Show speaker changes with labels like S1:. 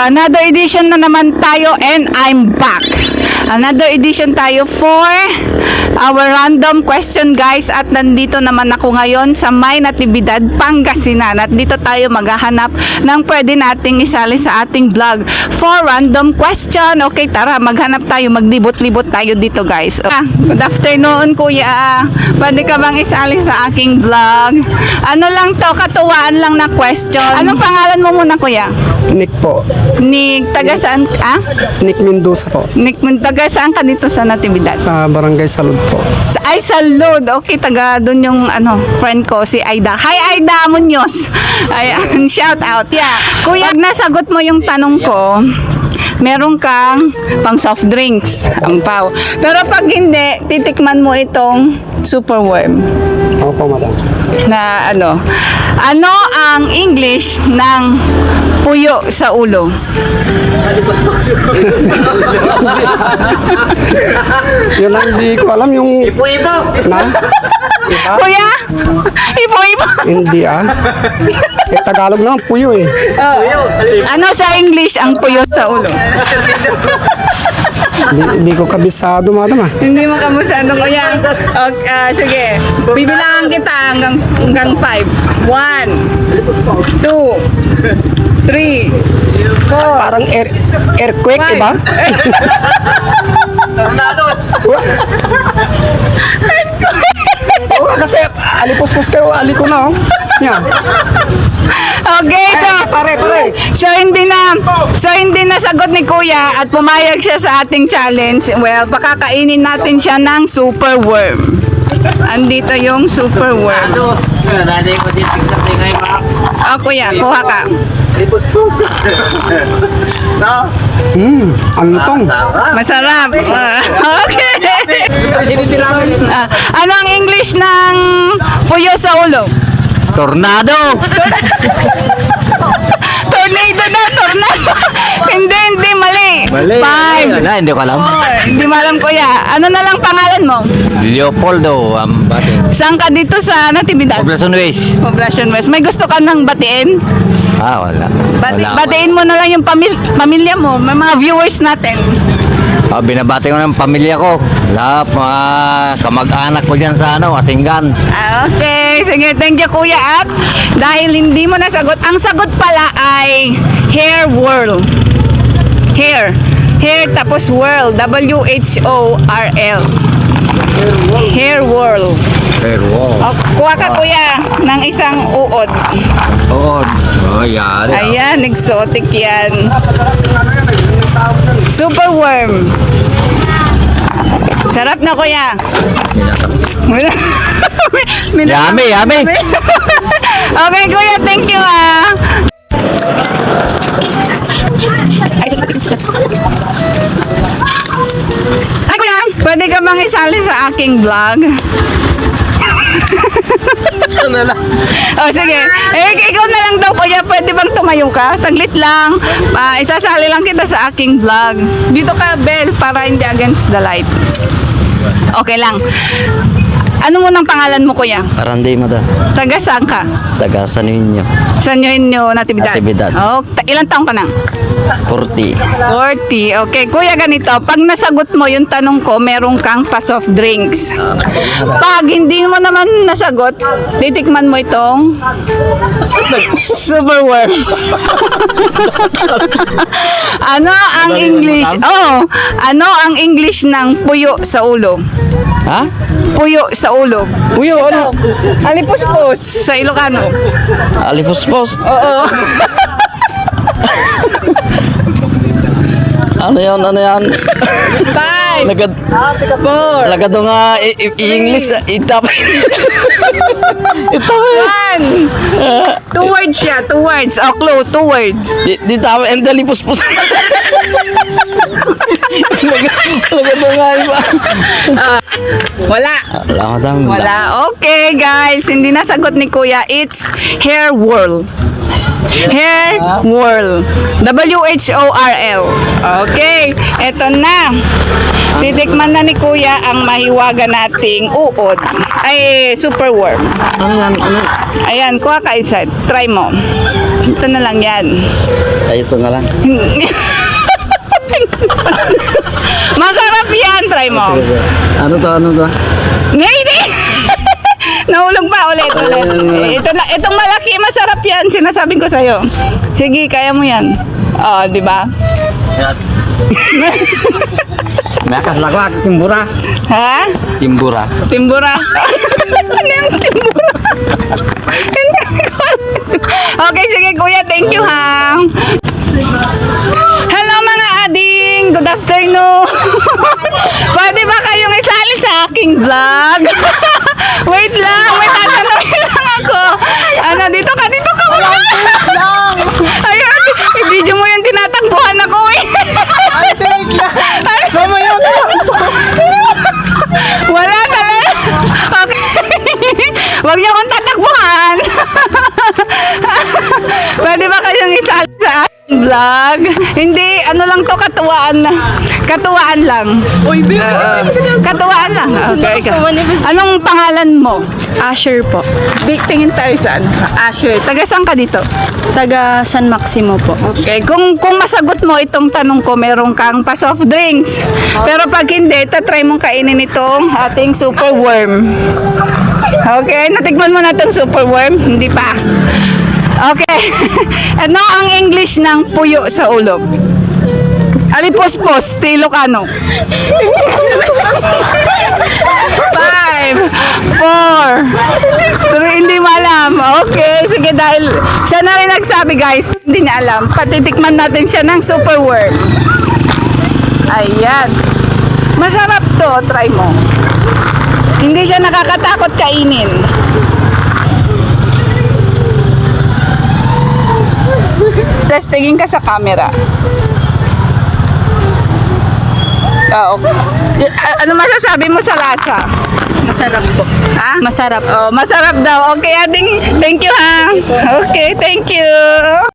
S1: Another edition na naman tayo and I'm back. Another edition tayo for our random question, guys. At nandito naman ako ngayon sa May Natividad, Pangasinan. At dito tayo maghahanap ng pwede nating isali sa ating vlog for random question. Okay, tara, maghanap tayo, maglibot-libot tayo dito, guys. Good afternoon, kuya. Pwede ka bang isali sa aking vlog? Ano lang to, katuwaan lang na question. Anong pangalan mo muna, kuya?
S2: Nick po.
S1: Nick, taga saan?
S2: Nick Mendoza po.
S1: Nick, taga saan ka dito sa Natividad?
S2: Sa Barangay Salud po.
S1: Ay, Salud. Okay, taga doon yung friend ko, si Aida. Hi, Aida Munoz. Ayan, shout out. Yeah. Kuya, pag nasagot mo yung tanong ko, meron kang pang soft drinks, ang pau. Pero pag hindi, titikman mo itong superworm.
S2: Opo, madam.
S1: Na ano ang English ng puyo sa ulo?
S2: Yun lang, hindi ko alam yung...
S3: Ipo-ipo!
S2: Na? Iba?
S1: Kuya? Ipo-ipo.
S2: Hindi Eh, Tagalog naman, puyo eh.
S1: Ano sa English ang puyo sa ulo?
S2: Hindi ko kabisado, madam
S1: Hindi mo kamusado, kuya. Okay, sige. Bibilangan kita hanggang 5. 1, 2, 3, 4.
S2: Parang earthquake, iba? Kasi alipos-pos kayo, aliko na, Yan.
S1: Okay, so
S2: Pare.
S1: So hindi na sagot ni Kuya at pumayag siya sa ating challenge. Well, pakakainin natin siya ng superworm. Andito yung superworm.
S3: Nanay ko din tingnan ngayon mga.
S1: Kuya, kuha ka.
S2: Ang tong.
S1: Masarap. Okay. Ano ang English ng puyo sa ulo?
S3: Tornado!
S1: Tornado na, tornado. Hindi, mali.
S3: Mali.
S1: 5.
S3: Wala, hindi ko alam.
S1: Hindi mo alam, kuya. Ano na lang pangalan mo?
S3: Leopoldo, bate.
S1: Saan ka dito sa Natividad?
S3: Poblacion West.
S1: Poblacion West. May gusto ka nang batiin?
S3: Wala. Wala.
S1: Batiin mo na lang yung pamilya mo, may mga viewers natin.
S3: Binabati ko ng pamilya ko. Lahat, mga kamag-anak ko dyan sa Asinggan.
S1: Okay, sige, thank you, kuya. At dahil hindi mo nasagot, ang sagot pala ay hair whirl. Hair tapos whirl. W-H-O-R-L. Hair whirl.
S3: Pero,
S1: Kuha ka, kuya, ng isang uod.
S3: oo. Yari.
S1: Ayan, exotic yan. Superworm. Sarap na, kuya.
S3: Yummy.
S1: Okay, kuya, thank you, Ay, kuya, pwede ka bang isali sa aking vlog? Sige. Ikaw na lang daw, kuya. Pwede bang tumayo ka? Saglit lang. Isasali lang kita sa aking vlog. Dito ka, Bel, para hindi against the light. Okay lang. Ano mo ng pangalan mo, kuya?
S3: Aranday mo da.
S1: Taga saan ka?
S3: Taga San Niño.
S1: Saan nyo Natividad?
S3: Natividad.
S1: Ilan taong ka na?
S3: 40.
S1: 40. Okay, kuya, ganito. Pag nasagot mo yung tanong ko, meron kang pa-soft drinks. Pag hindi mo naman nasagot, titikman mo itong superworm. Ano ang English? Ano ang English ng puyo sa ulo?
S3: Ha?
S1: Puyo sa ulo.
S3: Puyo, ano?
S1: Alipuspos sa Ilocano.
S3: Alifuspos.
S1: Oo.
S3: Ano yan?
S1: 5,
S3: Lagad
S1: 4,
S3: nga English itap.
S1: 1. 2 words siya. 2 words. Clue. 2 words.
S3: Di tama and alifuspos. Lagad nga iba.
S1: Wala. Wala. Okay, guys. Hindi nasagot ni Kuya. It's hair whirl. Hair whirl. W-H-O-R-L. Okay. Eto na. Titikman na ni Kuya ang mahiwaga nating uod. Ay, superworm.
S3: Ano yan?
S1: Ayan, kuha ka isa. Try mo. Ito na lang yan.
S3: Ay, ito nga lang.
S1: Masarap yan. Try mo.
S3: Ano to?
S1: Hindi. Nahulog pa ulit. Itong malaki, masarap yan. Sinasabing ko sa'yo. Sige, kaya mo yan. Oh, di ba?
S3: Mekas lakwak, timbura.
S1: Ha?
S3: Timbura.
S1: Timbura. Ano yung timbura? Okay, sige kuya. Thank you, ha. Hello mga ading. Good afternoon. Pwede ba kayong isali sa aking vlog? Wait lang. May tatanungin lang ako. Ano, dito ka. Ayun, i-video mo yung tinatakbuhan ako eh.
S2: Mamaya na.
S1: Wala talaga. Okay. Huwag niyo akong tatakbuhan. Pwede ba kayong isali sa aking vlog? Hindi, ano lang to, katuwaan lang. Katuwaan lang.
S4: Uy, babe.
S1: Katuwaan lang. Okay. Anong pangalan mo?
S4: Asher po.
S1: Tingin tayo saan? Asher. Taga saan ka dito?
S4: Taga San Maximo po.
S1: Okay, kung masagot mo itong tanong ko, meron kang pa-soft drinks. Pero pag hindi, tatry mong kainin itong ating super worm. Okay, natikman mo na itong super worm? Hindi pa. Okay. Ano ang English ng puyo sa ulo? Alipospos, Ilocano. 5, 4, 3, hindi mo alam. Okay, sige, dahil siya na rin nagsabi guys, hindi niya alam. Patitikman natin siya ng super worm. Ayan. Masarap to, try mo. Hindi siya nakakatakot kainin. Testingin ka sa camera. Ano masasabi mo sa lasa?
S4: Masarap po.
S1: Ha?
S4: Masarap.
S1: Oh, masarap daw. Okay, ading. Thank you, ha. Okay, thank you.